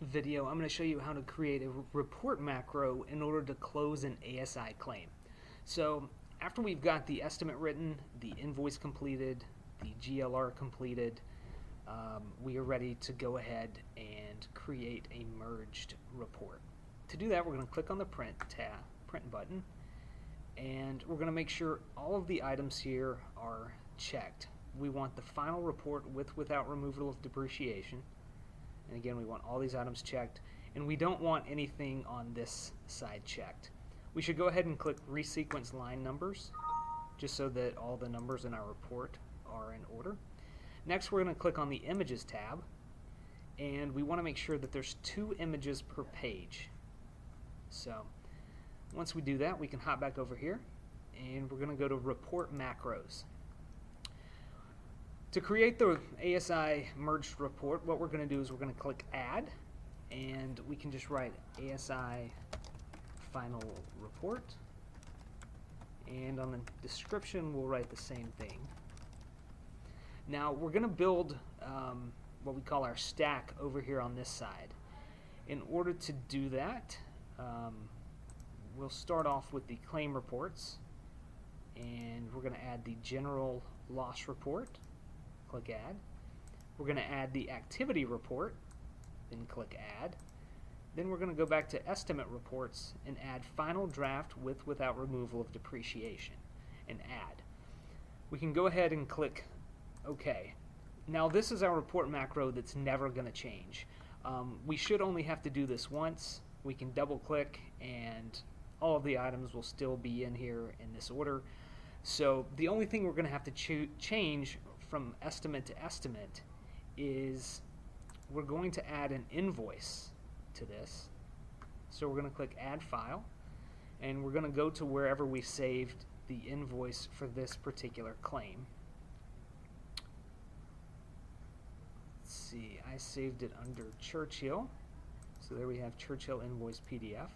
video, I'm going to show you how to create a report macro in order to close an ASI claim. So after we've got the estimate written, the invoice completed, the GLR completed, we are ready to go ahead and create a merged report. To do that, we're going to click on the print button, and we're going to make sure all of the items here are checked. We want the final report without removal of depreciation. And again, we want all these items checked, and we don't want anything on this side checked. We should go ahead and click resequence line numbers, just so that all the numbers in our report are in order. Next, we're going to click on the Images tab, and we want to make sure that there's 2 images per page. So once we do that, we can hop back over here, and we're going to go to Report Macros. To create the ASI merged report, what we're going to do is we're going to click Add, and we can just write ASI Final Report, and on the description we'll write the same thing. Now we're going to build what we call our stack over here on this side. In order to do that, we'll start off with the claim reports, and we're going to add the general loss report. Click Add. We're going to add the activity report, then click Add. Then we're going to go back to estimate reports and add final draft without removal of depreciation and add. We can go ahead and click OK. Now this is our report macro that's never going to change. We should only have to do this once. We can double click and all of the items will still be in here in this order. So the only thing we're going to have to change from estimate to estimate is we're going to add an invoice to this. So we're going to click Add File, and we're going to go to wherever we saved the invoice for this particular claim. Let's see, I saved it under Churchill. So there we have Churchill invoice PDF.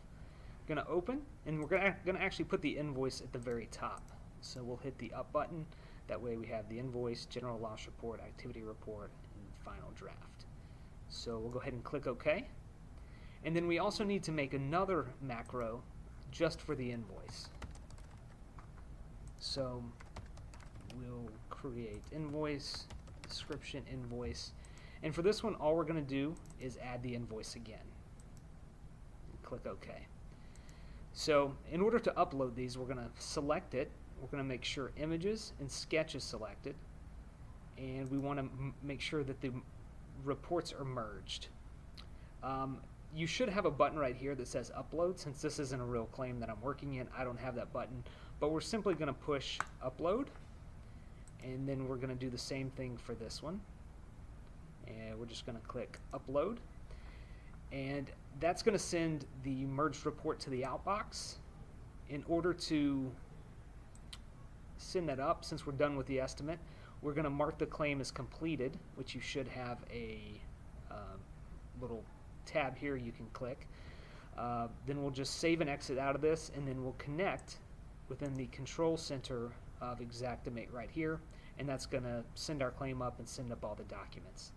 Going to open, and we're going to actually put the invoice at the very top. So we'll hit the up button. That way we have the invoice, general loss report, activity report, and final draft. So we'll go ahead and click OK. And then we also need to make another macro just for the invoice. So we'll create invoice, description invoice. And for this one, all we're going to do is add the invoice again. And click OK. So in order to upload these, we're going to select it. We're going to make sure Images and Sketch is selected, and we want to make sure that the reports are merged. You should have a button right here that says Upload. Since this isn't a real claim that I'm working in, I don't have that button, but we're simply going to push Upload, and then we're going to do the same thing for this one, and we're just going to click Upload, and that's going to send the merged report to the outbox. In order to send that up, since we're done with the estimate, we're going to mark the claim as completed, which you should have a little tab here you can click. Then we'll just save and exit out of this, and then we'll connect within the control center of Xactimate right here, and that's going to send our claim up and send up all the documents.